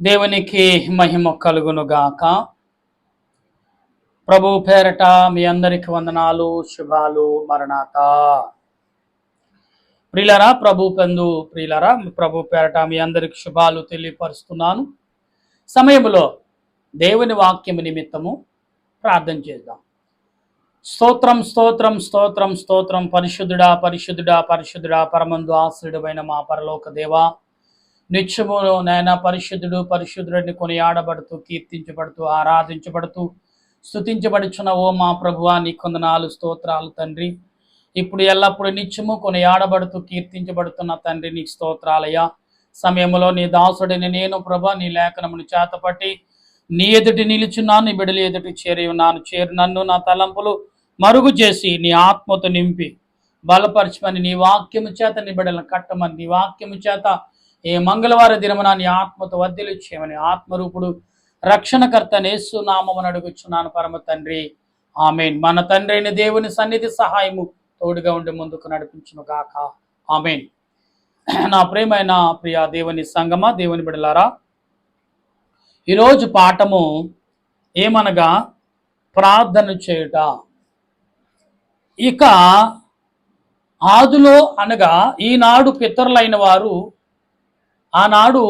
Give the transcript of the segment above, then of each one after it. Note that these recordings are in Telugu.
దేవునికి మహిమ కలుగునుగాక. ప్రభు పేరట మీ అందరికి వందనాలు, శుభాలు, మరణాత. ప్రియులరా, ప్రభు పేరట మీ అందరికి శుభాలు తెలియపరుస్తున్నాను. సమయంలో దేవుని వాక్యము నిమిత్తము ప్రార్థన చేద్దాం. స్తోత్రం స్తోత్రం స్తోత్రం స్తోత్రం. పరిశుద్ధుడా పరిశుద్ధుడా పరిశుద్ధుడా, పరమందు ఆశ్రయుడమైన మా పరలోక దేవా, నిత్యమును నాయన పరిశుద్ధుడు పరిశుద్ధుడిని కొనియాడబడుతూ, కీర్తించబడుతూ, ఆరాధించబడుతూ, స్తుతించబడుచున్న ఓ మా ప్రభువా, నీ కొందనాలు స్తోత్రాలు తండ్రి. ఇప్పుడు ఎల్లప్పుడూ నిత్యము కొనియాడబడుతూ కీర్తించబడుతున్న తండ్రి, నీకు స్తోత్రాలయ్యా. సమయంలో నీ దాసుడిని నేను ప్రభా, నీ లేఖనమును చేతపట్టి నీ ఎదుటి నిలుచున్నాను, నీ బిడలి ఎదుటి చేరి ఉన్నాను. చేరు నన్ను, నా తలంపులు మరుగు చేసి నీ ఆత్మతో నింపి బలపరచమని, నీ వాక్యము చేత నీ బిడలను కట్టమని, నీ వాక్యము చేత ఏ మంగళవార దినమున నీ ఆత్మతో వర్ధిల్లు చేయమని ఆత్మరూపుడు రక్షణకర్త యేసు నామమున అడుగుచున్నాను పరమ తండ్రి, ఆమేన్. మన తండ్రి అయిన దేవుని సన్నిధి సహాయము తోడుగా ఉండి ముందుకు నడిపించును గాక, ఆమేన్. నా ప్రియమైన ప్రియ దేవుని సంగమా, దేవుని బిడలారా, ఈరోజు పాఠము ఏమనగా ప్రార్థన చేయుట. ఇక ఆదిలో అనగా ఈనాడు పితరులైన వారు ఆనాడు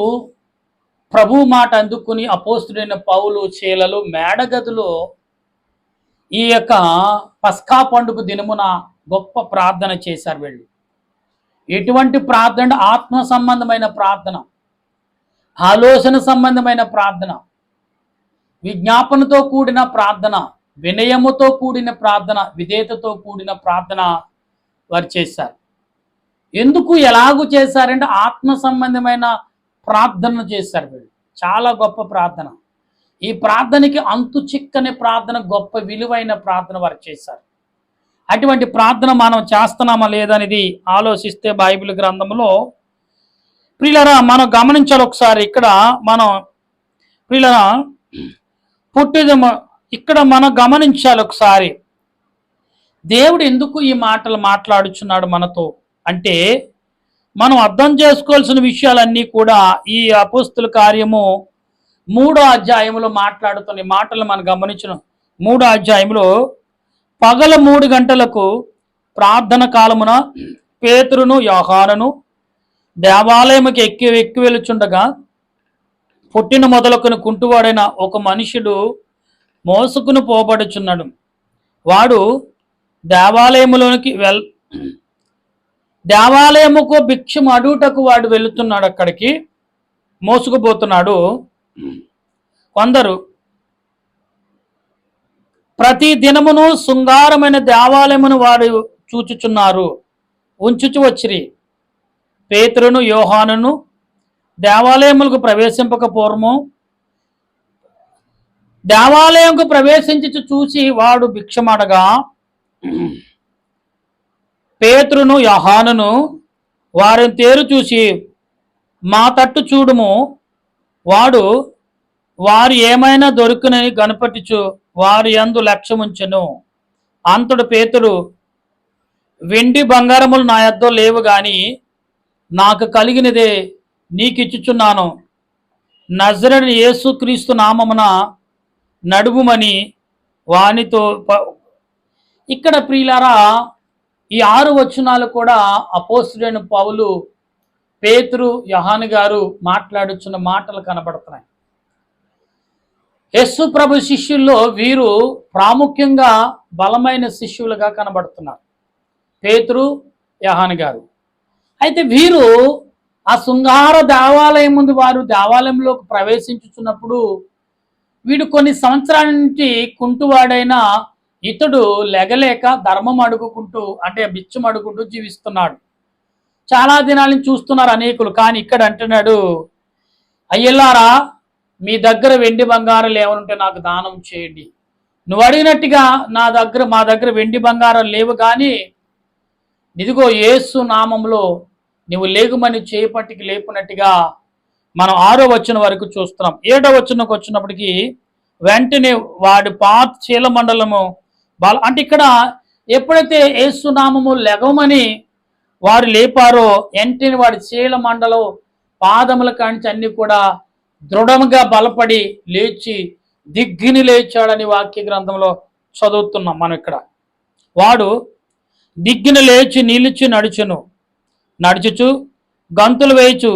ప్రభు మాట అందుకుని అపోస్తుడైన పౌలు చీలలు మేడగదిలో ఈ యొక్క పస్కా పండుగ దినమున గొప్ప ప్రార్థన చేశారు. వీళ్ళు ఎటువంటి ప్రార్థన? ఆత్మ సంబంధమైన ప్రార్థన, ఆలోచన సంబంధమైన ప్రార్థన, విజ్ఞాపనతో కూడిన ప్రార్థన, వినయముతో కూడిన ప్రార్థన, విధేయతతో కూడిన ప్రార్థన వారు చేశారు. ఎందుకు ఎలాగూ చేశారంటే ఆత్మ సంబంధమైన ప్రార్థన చేశారు వీళ్ళు. చాలా గొప్ప ప్రార్థన. ఈ ప్రార్థనకి అంతు చిక్కని ప్రార్థన, గొప్ప విలువైన ప్రార్థన వారు చేశారు. అటువంటి ప్రార్థన మనం చేస్తున్నామా లేదనేది ఆలోచిస్తే బైబిల్ గ్రంథంలో ప్రియులరా మనం గమనించాలి. ఒకసారి ఇక్కడ మనం ప్రియులరా ఇక్కడ మనం గమనించాలి ఒకసారి, దేవుడు ఎందుకు ఈ మాటలు మాట్లాడుచున్నాడు మనతో అంటే, మనం అర్థం చేసుకోవాల్సిన విషయాలన్నీ కూడా ఈ అపోస్తుల కార్యము 3వ అధ్యాయంలో మాట్లాడుతున్న మాటలు మనం గమనించిన 3వ అధ్యాయంలో పగల 3 గంటలకు ప్రార్థన కాలమున పేతురును యోహానును దేవాలయముకి ఎక్కి వెలుచుండగా పుట్టిన మొదలుకొని కుంటువాడైన ఒక మనుషుడు మోసుకుని పోబడుచున్నాడు. వాడు దేవాలయముకు భిక్షము అడుగుటకు వాడు వెళుతున్నాడు. అక్కడికి మోసుకుపోతున్నాడు. కొందరు ప్రతి దినమును శృంగారమైన దేవాలయమును వాడు చూచుచున్నారు. ఉంచుచు వచ్చిరి. పేతురును యోహానును దేవాలయములకు ప్రవేశింపక పూర్వము దేవాలయంకు ప్రవేశించి చూసి వాడు భిక్షమడగా, పేతురును యోహానును వారిని తేరు చూసి మా తట్టు చూడుము, వాడు వారు ఏమైనా దొరుకునని కనపట్టుచు వారి యందు లక్ష్యముంచెను. అంతడు పేతురు, వెండి బంగారములు నా యొద్ద లేవు గాని నాకు కలిగినదే నీకిచ్చుచున్నాను. నజరేయుడైన యేసుక్రీస్తు నామమున నడువుమని వానితో. ఇక్కడ ప్రియులారా ఈ 6 వచనాలు కూడా అపోస్తుడైన పౌలు పేతురు యోహాను గారు మాట్లాడుచున్న మాటలు కనబడుతున్నాయి. యేసు ప్రభు శిష్యుల్లో వీరు ప్రాముఖ్యంగా బలమైన శిష్యులుగా కనబడుతున్నారు, పేతురు యోహాను గారు. అయితే వీరు ఆ శృంగార దేవాలయం ముందు వారు దేవాలయంలోకి ప్రవేశించుచున్నప్పుడు వీడు కొన్ని సంవత్సరాల నుంచి కుంటువాడైన ఇతడు లెగలేక ధర్మం అడుగుకుంటూ అంటే బిచ్చం అడుగుకుంటూ జీవిస్తున్నాడు. చాలా దినాల నుంచి చూస్తున్నారు అనేకులు. కానీ ఇక్కడ అంటున్నాడు, అయ్యలారా మీ దగ్గర వెండి బంగారాలు ఏమనుంటే నాకు దానం చేయండి. నువ్వు అడిగినట్టుగా మా దగ్గర వెండి బంగారాలు లేవు, కానీ ఇదిగో యేసు నామంలో నువ్వు లేగుమని చేపట్టికి లేపునట్టుగా మనం 6వ వచనం వరకు చూస్తున్నాం. 7వ వచనంకి వచ్చినప్పటికీ వెంటనే వాడి పాత చీల మండలము అంటే ఇక్కడ ఎప్పుడైతే యేసునామము లెగమని వారు లేపారో వెంటనే వాడి చీల మండలం పాదముల కాంచి అన్ని కూడా దృఢంగా బలపడి లేచి దిగ్గిని లేచాడని వాక్య గ్రంథంలో చదువుతున్నాం మనం ఇక్కడ. వాడు దిగ్గిన లేచి నిలిచి నడుచుచు గంతులు వేయచు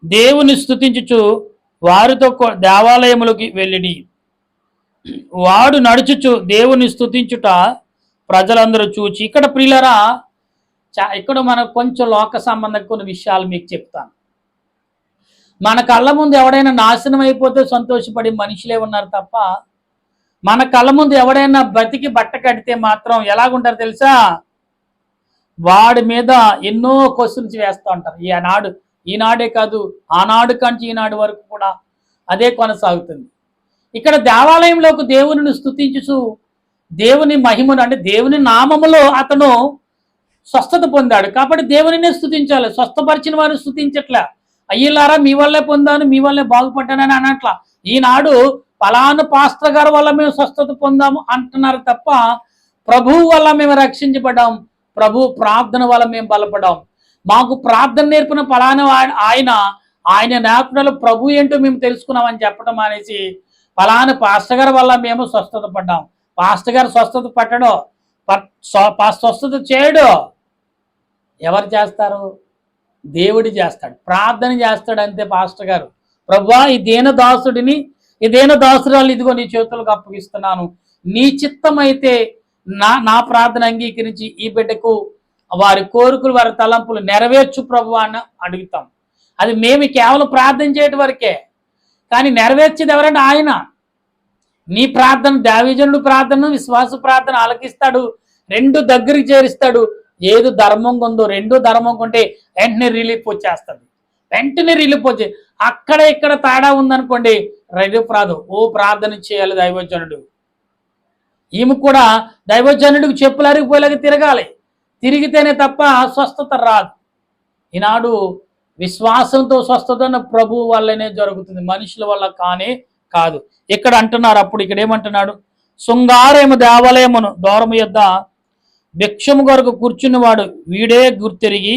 దేవుని స్తుతించుచు వారితో దేవాలయములకి వెళ్ళిడి. వాడు నడుచుచు దేవుని స్తుతించుట ప్రజలందరూ చూచి. ఇక్కడ ప్రియులరా, ఇక్కడ మనకు కొంచెం లోక సంబంధం కొన్ని విషయాలు మీకు చెప్తాను. మన కళ్ళ ముందు ఎవడైనా నాశనం అయిపోతే సంతోషపడి మనుషులే ఉన్నారు తప్ప, మన కళ్ళ ముందు ఎవడైనా బతికి బట్ట కడితే మాత్రం ఎలాగుంటారు తెలుసా? వాడి మీద ఎన్నో క్వశ్చన్స్ వేస్తూ ఉంటారు. ఈనాడే కాదు, ఆనాడు కంచి ఈనాడు వరకు కూడా అదే కొనసాగుతుంది. ఇక్కడ దేవాలయంలోకి దేవుని స్తుతించుచు దేవుని మహిమను, అంటే దేవుని నామములో అతను స్వస్థత పొందాడు కాబట్టి దేవునినే స్తుతించాలి. స్వస్థపరిచిన వారు స్తుతించట్లే. అయ్యిలారా మీ వల్లే పొందాను, మీ వల్లే బాగుపడ్డానని అనట్లా. ఈనాడు పలానా పాస్టర్ గారి వల్ల మేము స్వస్థత పొందాము అంటున్నారు తప్ప, ప్రభువు వల్ల మేము రక్షించబడ్డాం, ప్రభు ప్రార్థన వల్ల మేము బలపడ్డాం, మాకు ప్రార్థన నేర్పిన పలానా ఆయన నేర్పడలో ప్రభు ఏంటో మేము తెలుసుకున్నామని చెప్పడం అనేసి పలానా పాస్టర్ గారి వల్ల మేము స్వస్థత పడ్డాం. పాస్టర్ గారు స్వస్థత పట్టడు, స్వస్థత చేయడు. ఎవరు చేస్తారు? దేవుడు చేస్తాడు, ప్రార్థన చేస్తాడు అంతే. పాస్టర్ గారు, ప్రభువా ఈ దీన దాసుడిని, ఈ దీన దాసురాలు ఇదిగో నీ చేతులకు అప్పగిస్తున్నాను, నీ చిత్తం అయితే నా ప్రార్థన అంగీకరించి ఈ బిడ్డకు వారి కోరికలు వారి తలంపులు నెరవేర్చు ప్రభువా అని అడుగుతాం. అది మేము కేవలం ప్రార్థన చేయటం వరకే, కానీ నెరవేర్చేది ఎవరంటే ఆయన. నీ ప్రార్థన, దావీజనుడు ప్రార్థన, విశ్వాస ప్రార్థన ఆలకిస్తాడు, రెండు దగ్గరికి చేరుస్తాడు. ఏది ధర్మం ఉందో రెండు ధర్మం కొంటే వెంటనే రిలీఫ్ వచ్చేస్తుంది, వెంటనే రిలీఫ్ వచ్చి. అక్కడ ఇక్కడ తేడా ఉందనుకోండి, రిలీఫ్ రాదు. ప్రార్థన చేయాలి దైవజనుడు. ఈమె కూడా దైవజనుడికి చెప్పులు అరిగిపోయేలాగా తిరగాలి, తిరిగితేనే తప్ప స్వస్థత రాదు. ఈనాడు విశ్వాసంతో స్వస్థత ప్రభు వల్లనే జరుగుతుంది, మనుషుల వల్ల కానే కాదు. ఇక్కడ అంటున్నారు, అప్పుడు ఇక్కడ ఏమంటున్నాడు? శృంగారేమ దేవాలయమును దూరము యొద్ద భిక్షము కొరకు కూర్చున్నవాడు వీడే గుర్తిరిగి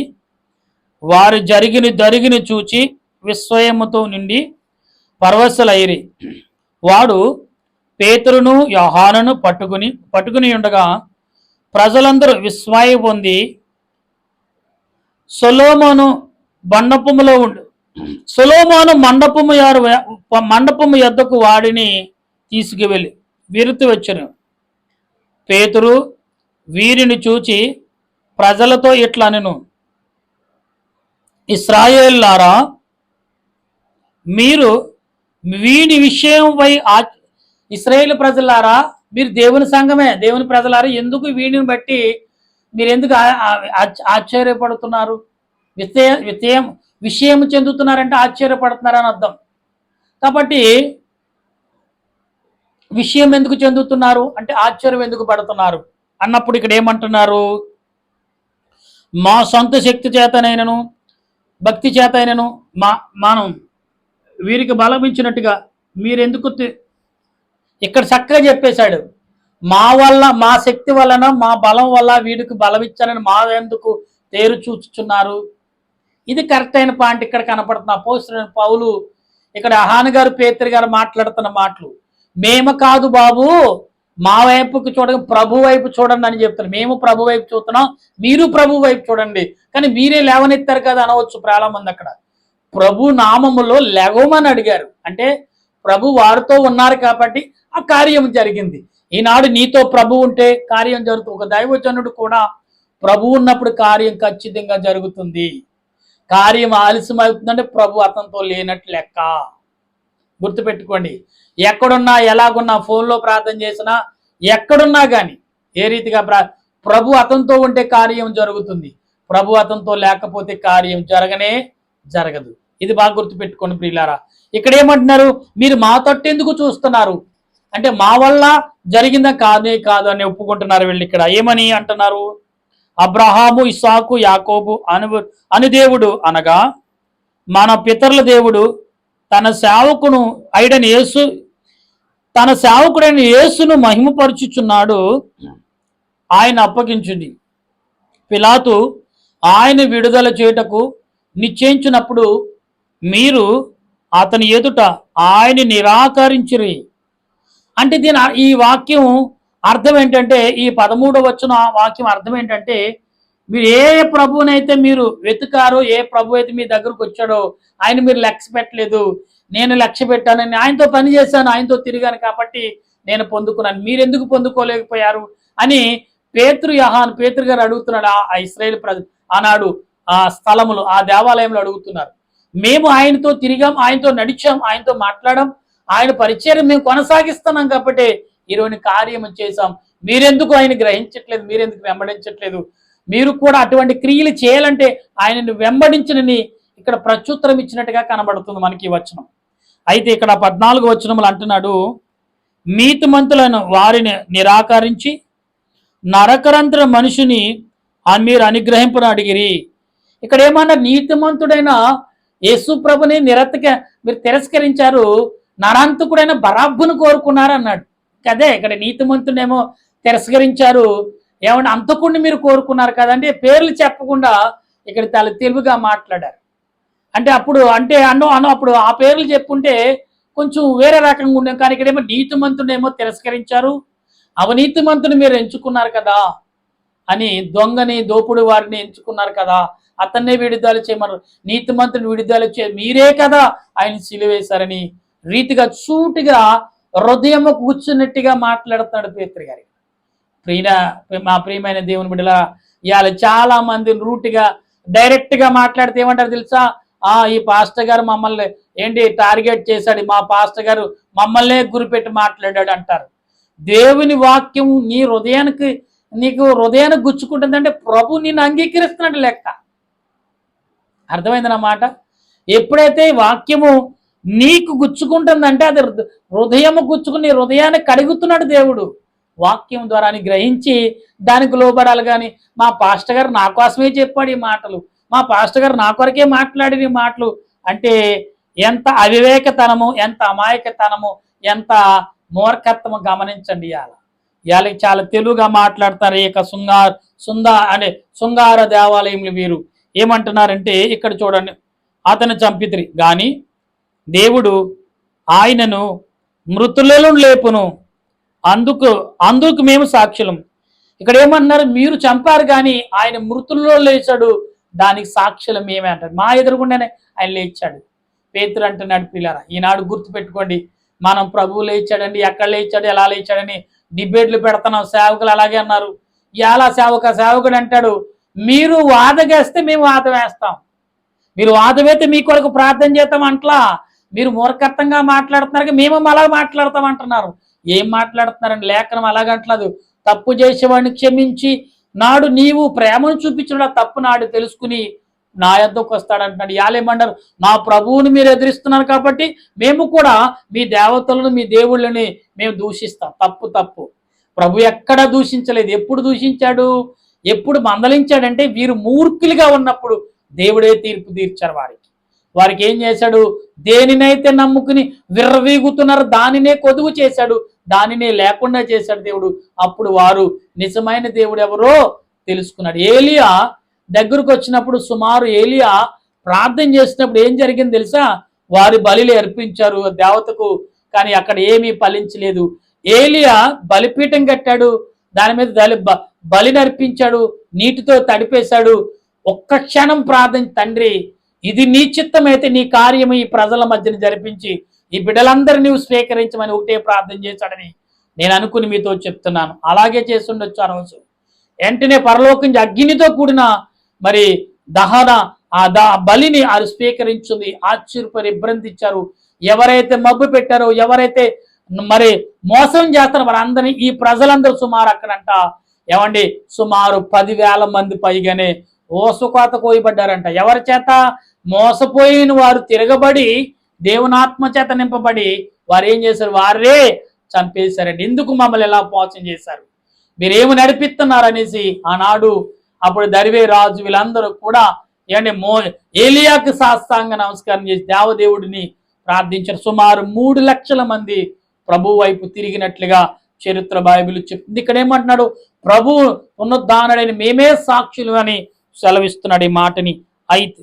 వారు జరిగిన చూచి విస్మయముతో నిండి పరవశులైరి. వాడు పేతురును యోహానును పట్టుకుని ఉండగా ప్రజలందరూ విస్మయ పొంది సొలొమోను మండపము యొద్దకు వాడిని తీసుకువెళ్ళి వీరితో వచ్చాను. పేతురు వీరిని చూచి ప్రజలతో ఇట్లా నేను, ఇశ్రాయేలులారా, మీరు వీని విషయంపై ఇశ్రాయేలు ప్రజలారా, మీరు దేవుని సంఘమే, దేవుని ప్రజలారా, ఎందుకు వీడిని బట్టి మీరు ఎందుకు ఆశ్చర్యపడుతున్నారు? విషయం చెందుతున్నారంటే ఆశ్చర్యపడుతున్నారని అర్థం. కాబట్టి విషయం ఎందుకు చెందుతున్నారు అంటే ఆశ్చర్యం ఎందుకు పడుతున్నారు అన్నప్పుడు ఇక్కడ ఏమంటున్నారు? మా సొంత శక్తి చేతనైనను భక్తి చేతనైనను మనం వీరికి బలం ఇచ్చినట్టుగా మీరెందుకు, ఇక్కడ చక్కగా చెప్పేశాడు. మా శక్తి వలన, మా బలం వల్ల వీడికి బలం ఇచ్చారని మా ఎందుకు తేరు చూచుచున్నారు? ఇది కరెక్ట్ అయిన పాయింట్ ఇక్కడ కనపడుతున్న అపోస్తలుడైన పౌలు ఇక్కడ యోహాను గారు, పేతురు గారు మాట్లాడుతున్న మాటలు. మేము కాదు బాబు, మా వైపుకి చూడండి, ప్రభు వైపు చూడండి అని చెప్తారు. మేము ప్రభు వైపు చూస్తున్నాం, మీరు ప్రభు వైపు చూడండి. కానీ మీరే లేవనెత్తారు కదా అనవచ్చు చాలా మంది. అక్కడ ప్రభు నామములో లెగవమని అడిగారు, అంటే ప్రభు వారితో ఉన్నారు కాబట్టి ఆ కార్యం జరిగింది. ఈనాడు నీతో ప్రభు ఉంటే కార్యం జరుగుతుంది. ఒక దైవజనుడు కూడా ప్రభు ఉన్నప్పుడు కార్యం ఖచ్చితంగా జరుగుతుంది. కార్యం ఆలస్యం అవుతుందంటే ప్రభు అతనితో లేనట్లు లెక్క. గుర్తుపెట్టుకోండి, ఎక్కడున్నా ఎలాగున్నా, ఫోన్లో ప్రార్థన చేసినా ఎక్కడున్నా కానీ ఏ రీతిగా ప్రభు అతనితో ఉంటే కార్యం జరుగుతుంది, ప్రభు అతనితో లేకపోతే కార్యం జరగదు. ఇది బాగా గుర్తుపెట్టుకోండి ప్రియులారా. ఇక్కడ ఏమంటున్నారు? మీరు మా తొట్టెందుకు చూస్తున్నారు అంటే మా వల్ల జరిగిందా కాదు అని ఒప్పుకుంటున్నారు వీళ్ళు. ఇక్కడ ఏమని అంటున్నారు? అబ్రహాము, ఇస్సాకు, యాకోబు అని దేవుడు అనగా మన పితరుల దేవుడు తన సేవకుడైన యేసును మహిమపరుచుచున్నాడు. ఆయన అప్పగించుంది. పిలాతు ఆయన విడుదల చేయుటకు నిశ్చయించినప్పుడు మీరు అతని ఎదుట ఆయన నిరాకరించిరి. అంటే ఈ వాక్యం అర్థం ఏంటంటే, ఈ 13వ వచన వాక్యం అర్థం ఏంటంటే, మీరు ఏ ప్రభువునైతే మీరు వెతుకారో, ఏ ప్రభు అయితే మీ దగ్గరకు వచ్చాడో ఆయన మీరు లక్ష్య పెట్టలేదు. నేను లక్ష్య పెట్టానని, ఆయనతో పని చేశాను, ఆయనతో తిరిగాను కాబట్టి నేను పొందుకున్నాను, మీరెందుకు పొందుకోలేకపోయారు అని పేతురు గారు అడుగుతున్నాడు. ఆ ఇశ్రాయేలు ప్రజలు ఆనాడు ఆ స్థలములు, ఆ దేవాలయంలో అడుగుతున్నారు. మేము ఆయనతో తిరిగాం, ఆయనతో నడిచాం, ఆయనతో మాట్లాడాం, ఆయన పరిచయం మేము కొనసాగిస్తున్నాం కాబట్టి ఈరోజు కార్యం చేశాం, మీరెందుకు ఆయన గ్రహించట్లేదు, మీరెందుకు వెంబడించట్లేదు? మీరు కూడా అటువంటి క్రియలు చేయాలంటే ఆయనను వెంబడించనని ఇక్కడ ప్రత్యుత్తరం ఇచ్చినట్టుగా కనబడుతుంది మనకి ఈ వచనం. అయితే ఇక్కడ 14 వచనములు అంటున్నాడు, నీతిమంతులను వారిని నిరాకరించి నరకరంధ్ర మనిషిని మీరు అనుగ్రహింపును అడిగిరి. ఇక్కడ ఏమన్నా, నీతిమంతుడైన యేసు ప్రభుని మీరు తిరస్కరించారు, నరాంతకుడైన బరాబ్బును కోరుకున్నారు అన్నాడు కదే. ఇక్కడ నీతిమంతుడేమో తిరస్కరించారు, ఏమన్నా అంతకుడిని మీరు కోరుకున్నారు కదండి. పేర్లు చెప్పకుండా ఇక్కడ చాలా తెలుగుగా మాట్లాడారు. అంటే అప్పుడు అప్పుడు ఆ పేర్లు చెప్పుంటే కొంచెం వేరే రకంగా ఉండే. కానీ ఇక్కడేమో నీతిమంతుడేమో తిరస్కరించారు, అవనీతిమంతుని మీరు ఎంచుకున్నారు కదా అని, దొంగని దోపుడు వారిని ఎంచుకున్నారు కదా, అతన్నే విడుదల చేయమన్నారు, నీతిమంతుని విడుదల మీరే కదా ఆయన సిలువేశారని రీతిగా సూటిగా హృదయము కూర్చున్నట్టుగా మాట్లాడుతున్నాడు పేతురు గారి. మా ప్రియమైన దేవుని బిడ్డల, ఇవాళ చాలా మంది రూట్గా డైరెక్ట్గా మాట్లాడితే ఏమంటారు తెలుసా? ఈ పాస్టర్ గారు మమ్మల్ని టార్గెట్ చేశాడు, మా పాస్టర్ గారు మమ్మల్నే గురిపెట్టి మాట్లాడాడు అంటారు. దేవుని వాక్యం నీకు హృదయానికి గుచ్చుకుంటుందంటే ప్రభు నిన్ను అంగీకరిస్తున్నాడు లెక్క. అర్థమైందన్నమాట. ఎప్పుడైతే వాక్యము నీకు గుచ్చుకుంటుందంటే అది హృదయము గుచ్చుకుని హృదయాన్ని కడుగుతున్నాడు దేవుడు. వాక్యం ద్వారా గ్రహించి దానికి లోబడాలి. కానీ మా పాస్టర్ గారు నా కోసమే చెప్పాడు ఈ మాటలు, మా పాస్టర్ గారు నా కొరకే మాట్లాడిన ఈ మాటలు అంటే ఎంత అవివేకతనము, ఎంత అమాయకతనము, ఎంత మూర్ఖత్వము గమనించండి. ఇవాళ చాలా తెలుగుగా మాట్లాడతారు. ఇక శృంగార దేవాలయంలో వీరు ఏమంటున్నారంటే, ఇక్కడ చూడండి, అతను చంపితిరి కానీ దేవుడు ఆయనను మృతులలో లేపును, అందుకు మేము సాక్షులం. ఇక్కడ ఏమన్నారు? మీరు చంపారు కానీ ఆయన మృతుల్లో లేచాడు, దానికి సాక్షులం మేమే అంటారు. మా ఎదురుగుండానే ఆయన లేచాడు. పేతురు అంటున్నాడు, పిల్లరా ఈనాడు గుర్తుపెట్టుకోండి, మనం ప్రభువు లేచాడండి, ఎక్కడ లేచాడు, ఎలా లేచాడని డిబేట్లు పెడుతున్నాం. సేవకులు అలాగే అన్నారు. ఎలా సేవకుడు అంటాడు, మీరు వాదగేస్తే మేము వాద వేస్తాం, మీరు వాదమైతే మీ కొరకు ప్రార్థన చేస్తాం అంట్లా. మీరు మూర్ఖత్వంగా మాట్లాడుతున్నారు, మేము అలా మాట్లాడతాం అంటున్నారు. ఏం మాట్లాడుతున్నారండి? లేఖనం అలాగంటలేదు. తప్పు చేసేవాడిని క్షమించి నాడు నీవు ప్రేమను చూపించడం తప్పు నాడు తెలుసుకుని నా యొద్దకు వస్తాడంటున్నాడు. యాలేమన్నారు, నా ప్రభువుని మీరు ఎదిరిస్తున్నారు కాబట్టి మేము కూడా మీ దేవతలను మీ దేవుళ్ళని మేము దూషిస్తాం. తప్పు. ప్రభు ఎక్కడ దూషించలేదు. ఎప్పుడు దూషించాడు, ఎప్పుడు మందలించాడంటే వీరు మూర్ఖులుగా ఉన్నప్పుడు దేవుడే తీర్పు తీర్చారు. వారికి ఏం చేశాడు? దేనినైతే నమ్ముకుని విర్రవీగుతున్నారు దానినే కొదువు చేశాడు, దానినే లేకుండా చేశాడు దేవుడు. అప్పుడు వారు నిజమైన దేవుడు ఎవరో తెలుసుకున్నాడు. ఏలియా దగ్గరకు వచ్చినప్పుడు ఏలియా ప్రార్థన చేసినప్పుడు ఏం జరిగింది తెలుసా? వారి బలిని అర్పించారు దేవతకు, కానీ అక్కడ ఏమీ ఫలించలేదు. ఏలియా బలిపీఠం కట్టాడు, దాని మీద బలిని అర్పించాడు, నీటితో తడిపేశాడు. ఒక్క క్షణం ప్రార్థన, తండ్రి ఇది నీ చిత్తమైతే నీ కార్యము ఈ ప్రజల మధ్యన జరిపించి ఈ బిడ్డలందరూ నీవు స్వీకరించమని ఒకటే ప్రార్థన చేశాడని నేను అనుకుని మీతో చెప్తున్నాను. అలాగే చేస్తుండొచ్చు. ఆ రోజు వెంటనే పరలోకం అగ్నితో కూడిన మరి దహన బలిని అది స్వీకరించింది. ఆశ్చర్యపరి ఇబ్బందించారు. ఎవరైతే మబ్బు పెట్టారో, ఎవరైతే మరి మోసం చేస్తారో వారందరినీ ఈ ప్రజలందరూ సుమారు అక్కడంట సుమారు 10,000 మంది పైగానే ఓసుకోత కోయబడ్డారంట. ఎవరి చేత? మోసపోయిన వారు తిరగబడి దేవునాత్మ చేత నింపబడి వారు ఏం చేశారు? వారే చంపేశారండి. ఎందుకు మమ్మల్ని ఎలా మోసం చేశారు, మీరేమి నడిపిస్తున్నారు అనేసి ఆనాడు అప్పుడు దరివే రాజు వీళ్ళందరూ కూడా ఏలియాకు సాష్టాంగ నమస్కారం చేసి దేవదేవుడిని ప్రార్థించారు. సుమారు 3 లక్షల మంది ప్రభు వైపు తిరిగినట్లుగా చరిత్ర బైబిల్ చెప్తుంది. ఇక్కడ ఏమంటున్నాడు? ప్రభు పునరుద్ధానుడైన మేమే సాక్షులు అని సెలవిస్తున్నాడు ఈ మాటని. అయితే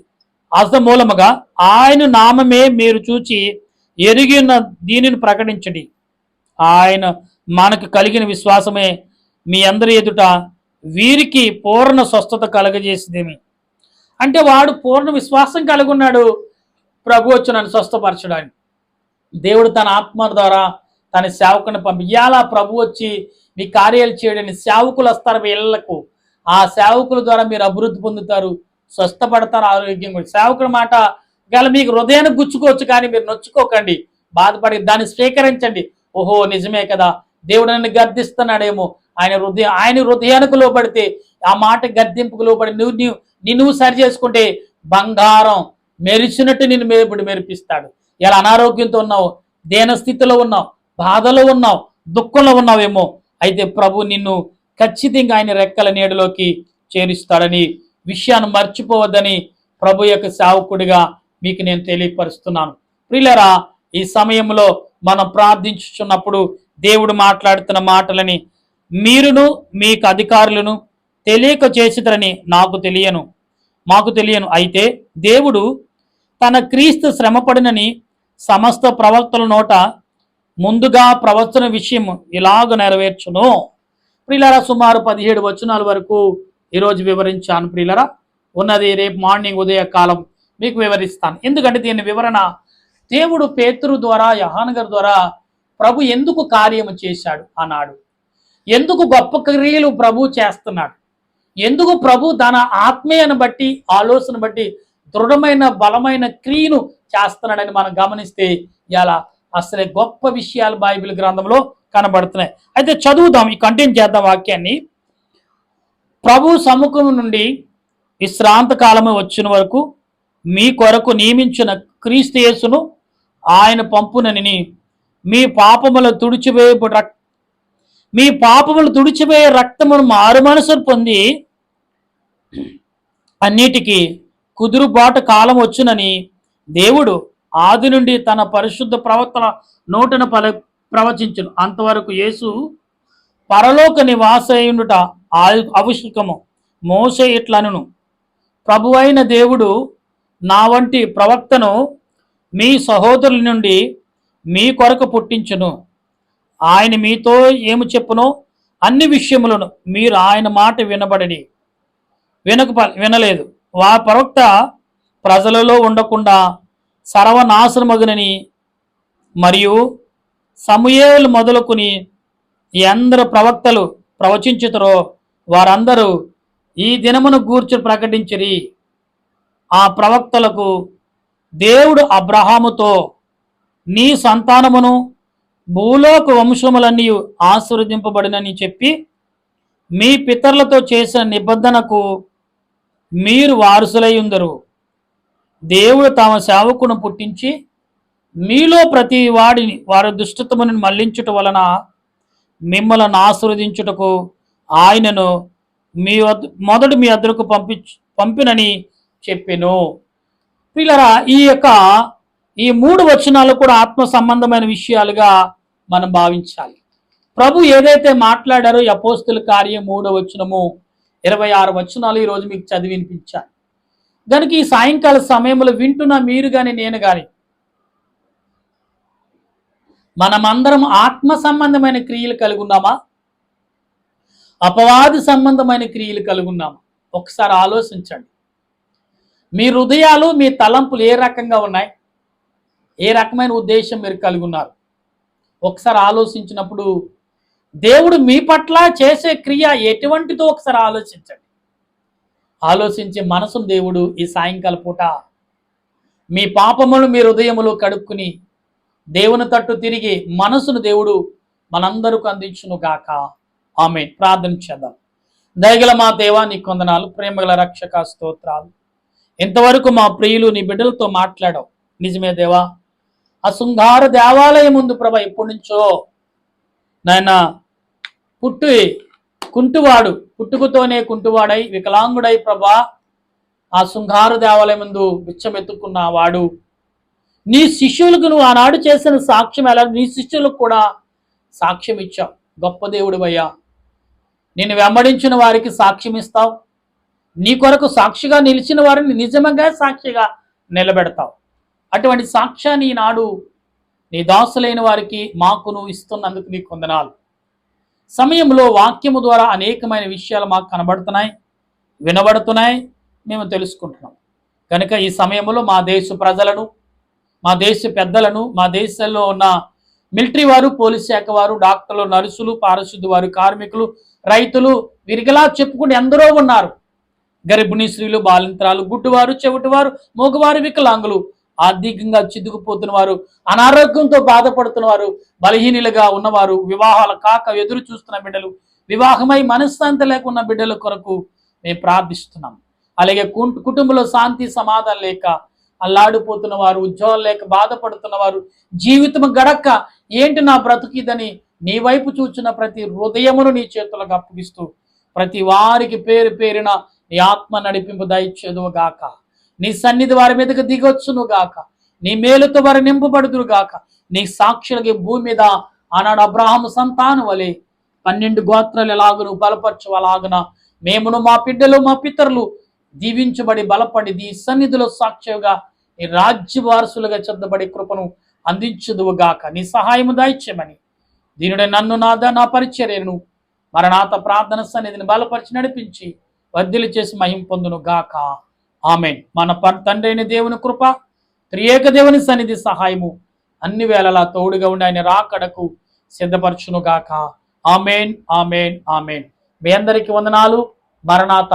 మూలముగా ఆయన నామమే మీరు చూచి ఎరిగిన దీనిని ప్రకటించండి. ఆయన మనకు కలిగిన విశ్వాసమే మీ అందరి ఎదుట వీరికి పూర్ణ స్వస్థత కలగజేసిందేమి. అంటే వాడు పూర్ణ విశ్వాసం కలిగి ఉన్నాడు ప్రభు వచ్చి నన్ను స్వస్థపరచడానికి. దేవుడు తన ఆత్మ ద్వారా తన సేవకుని ఇవాళ ప్రభు వచ్చి మీ కార్యాలు చేయడానికి సేవకులు వస్తారు మీ ఇళ్లకు. ఆ సేవకుల ద్వారా మీరు అభివృద్ధి పొందుతారు, స్వస్థపడతారు, ఆరోగ్యం కూడా. సేవకుడి మాట గల మీకు హృదయానికి గుచ్చుకోవచ్చు, కానీ మీరు నొచ్చుకోకండి, బాధపడి దాన్ని స్వీకరించండి. ఓహో నిజమే కదా, దేవుడు నన్ను గర్దిస్తున్నాడేమో, ఆయన హృదయానికి లోబడితే, ఆ మాట గర్దింపుకు లోబడి నువ్వు సరి చేసుకుంటే బంగారం మెరిచినట్టు నిన్ను మెరిపిస్తాడు. ఇలా అనారోగ్యంతో ఉన్నావు, దీనస్థితిలో ఉన్నావు, బాధలో ఉన్నావు, దుఃఖంలో ఉన్నావేమో, అయితే ప్రభు నిన్ను ఖచ్చితంగా ఆయన రెక్కల నీడలోకి చేరుస్తాడని విషయాన్ని మర్చిపోవద్దని ప్రభు యొక్క సేవకుడిగా మీకు నేను తెలియపరుస్తున్నాను. ప్రియులారా, ఈ సమయంలో మనం ప్రార్థించుచున్నప్పుడు దేవుడు మాట్లాడుతున్న మాటలని మీరును మీకు అధికారులను తెలియక చేసిదరని మాకు తెలియను. అయితే దేవుడు తన క్రీస్తు శ్రమపడినని సమస్త ప్రవక్తల నోట ముందుగా ప్రవచన విషయం ఇలాగ నెరవేర్చును. ప్రియులారా, సుమారు 17 వచనాల వరకు ఈరోజు వివరించాను. ప్రియులారా, ఉన్నది రేపు మార్నింగ్ ఉదయకాలం మీకు వివరిస్తాను. ఎందుకంటే దీని వివరణ దేవుడు పేతురు ద్వారా, యోహాను గారి ద్వారా ప్రభు ఎందుకు కార్యము చేశాడు అన్నాడు, ఎందుకు గొప్ప క్రియలు ప్రభు చేస్తున్నాడు, ఎందుకు ప్రభు తన ఆత్మీయను బట్టి ఆలోచన బట్టి దృఢమైన బలమైన క్రియను చేస్తున్నాడని మనం గమనిస్తే ఇలా అసలే గొప్ప విషయాలు బైబిల్ గ్రంథంలో కనబడుతున్నాయి. అయితే చదువుదాం, ఈ కంటిన్యూ చేద్దాం వాక్యాన్ని. ప్రభు సముఖం నుండి విశ్రాంత కాలము వచ్చిన వరకు మీ కొరకు నియమించిన క్రీస్తు యేసును ఆయన పంపునని మీ పాపములు తుడిచివేయ రక్తమును మారు మనసును పొంది అన్నిటికీ కుదురుబాటు కాలం వచ్చునని దేవుడు ఆది నుండి తన పరిశుద్ధ ప్రవక్తల నోటన ప్రవచించును. అంతవరకు యేసు పరలోక నివాసయునుట ఆవశ్యకము. మోషే ఇట్లనును, ప్రభువైన దేవుడు నా వంటి ప్రవక్తను మీ సహోదరుల నుండి మీ కొరకు పుట్టించును. ఆయన మీతో ఏమి చెప్పునో అన్ని విషయములను మీరు ఆయన మాట వినలేదు. ఆ ప్రవక్త ప్రజలలో ఉండకుండా సర్వనాశనమగునని మరియు సమూయేలు మొదలుకొని ఎందరు ప్రవక్తలు ప్రవచించుతారో వారందరూ ఈ దినమును గూర్చి ప్రకటించిరి. ఆ ప్రవక్తలకు దేవుడు అబ్రహాముతో నీ సంతానమును భూలోక వంశములన్నీ ఆశీర్వదింపబడినని చెప్పి మీ పితరులతో చేసిన నిబంధనకు మీరు వారసులై ఉందరు. దేవుడు తమ సేవకును పుట్టించి మీలో ప్రతి వారి దుష్టతమును మళ్లించుట వలన మిమ్మల్ని ఆశీర్వదించుటకు ఆయనను మొదటి మీ అద్దరకు పంపినని చెప్పెను. పిల్లరా, ఈ 3 వచనాలు కూడా ఆత్మ సంబంధమైన విషయాలుగా మనం భావించాలి. ప్రభు ఏదైతే మాట్లాడారో అపోస్తుల కార్యం 3వ వచనము 26 వచనాలు ఈరోజు మీకు చదివి వినిపించాను. కనుక ఈ సాయంకాల సమయంలో వింటున్న మీరు కానీ నేను కానీ మనమందరం ఆత్మ సంబంధమైన క్రియలు కలిగి ఉన్నామా, అపవాది సంబంధమైన క్రియలు కలిగి ఉన్నామా? ఒకసారి ఆలోచించండి. మీ హృదయాలు మీ తలంపులు ఏ రకంగా ఉన్నాయి, ఏ రకమైన ఉద్దేశం మీరు కలిగి ఉన్నారు? ఒకసారి ఆలోచించినప్పుడు దేవుడు మీ పట్ల చేసే క్రియ ఎటువంటిదో ఒకసారి ఆలోచించండి. ఆలోచించే మనసును దేవుడు ఈ సాయంకాల పూట మీ పాపములు మీ హృదయములు కడుక్కుని దేవుని తట్టు తిరిగి మనసును దేవుడు మనందరికీ అందించును గాక. ఆమేన్. ప్రార్థన చేద్దాం. దయగల మా దేవా, నీ కొందనాలు, ప్రేమగల రక్షక స్తోత్రాలు. ఇంతవరకు మా ప్రియులు నీ బిడ్డలతో మాట్లాడావు. నిజమే దేవా, ఆ శృంగార దేవాలయం ముందు ప్రభ ఎప్పటి నుంచో నాయన పుట్టుకతోనే కుంటువాడై వికలాంగుడై ప్రభా ఆ శృంగార దేవాలయం ముందు బిచ్చమెత్తుకున్న వాడు నీ శిష్యులకు నువ్వు ఆనాడు చేసిన సాక్ష్యం ఎలా నీ శిష్యులకు కూడా సాక్ష్యం ఇచ్చావు. గొప్ప దేవుడు అయ్యా, నిన్ను వెంబడించిన వారికి సాక్ష్యం ఇస్తావు, నీ కొరకు సాక్షిగా నిలిచిన వారిని నిజంగా సాక్షిగా నిలబెడతావు. అటువంటి సాక్ష్యాన్ని ఈనాడు నీ దాసులైన వారికి మాకు నువ్వు ఇస్తున్నందుకు నీకు వందనాలు. సమయంలో వాక్యము ద్వారా అనేకమైన విషయాలు మాకు కనబడుతున్నాయి, వినబడుతున్నాయి, మేము తెలుసుకుంటున్నాం. కనుక ఈ సమయంలో మా దేశ ప్రజలను, మా దేశ పెద్దలను, మా దేశంలో ఉన్న మిలిటరీ వారు, పోలీస్ శాఖ వారు, డాక్టర్లు, నర్సులు, పారిశుద్ధ్య వారు, కార్మికులు, రైతులు, వీరికిలా చెప్పుకుని ఎందరో ఉన్నారు. గర్భిణీ స్త్రీలు, బాలింత్రాలు, గుడ్డివారు, చెవిటివారు, మూగవారు, వికలాంగులు, ఆర్థికంగా చిక్కుకుపోతున్న వారు, అనారోగ్యంతో బాధపడుతున్న వారు, బలహీనులుగా ఉన్నవారు, వివాహాలు కాక ఎదురు చూస్తున్న బిడ్డలు, వివాహమై మనశ్శాంతి లేకున్న బిడ్డల కొరకు మేము ప్రార్థిస్తున్నాం. అలాగే కుటుంబంలో శాంతి సమాధానం లేక అల్లాడిపోతున్న వారు, ఉద్యోగాలు లేక బాధపడుతున్న వారు, జీవితం గడక్క ఏంటి నా బ్రతుకిదని నీ వైపు చూచిన ప్రతి హృదయమును నీ చేతులకు అప్పగిస్తూ ప్రతి వారికి పేరు పేరున నీ ఆత్మ నడిపింపు దయచేదువు గాక. నీ సన్నిధి వారి మీదకి దిగొచ్చును గాక. నీ మేలుతో వారు నింపబడుదురు గాక. నీ సాక్షులకి భూమి మీద ఆనాడు అబ్రాహాము సంతానం వలె 12 గోత్రాలు ఎలాగును బలపరచలాగున మేమును మా బిడ్డలు మా పితరులు దీవించబడి బలపడి నీ సన్నిధిలో సాక్ష్యంగా నీ రాజ్య వారసులుగా చెందబడి కృపను అందించుదువు గాక. నీ సహాయము దయచేయమని దీనుడే నన్ను నా పరిచర్యను మరణాత ప్రార్థన సన్నిధిని బలపరిచి నడిపించి వర్ధిల్లు చేసి మహిమ పొందును గాక. ఆమేన్. మన తండ్రి అయిన దేవుని కృప, త్రియేక దేవుని సన్నిధి సహాయము అన్ని వేళలా తోడుగా ఉండి ఆయన రాకడకు సిద్ధపరచును గాక. ఆమేన్, ఆమేన్, ఆమేన్. మీ అందరికీ వందనాలు. మరణాత.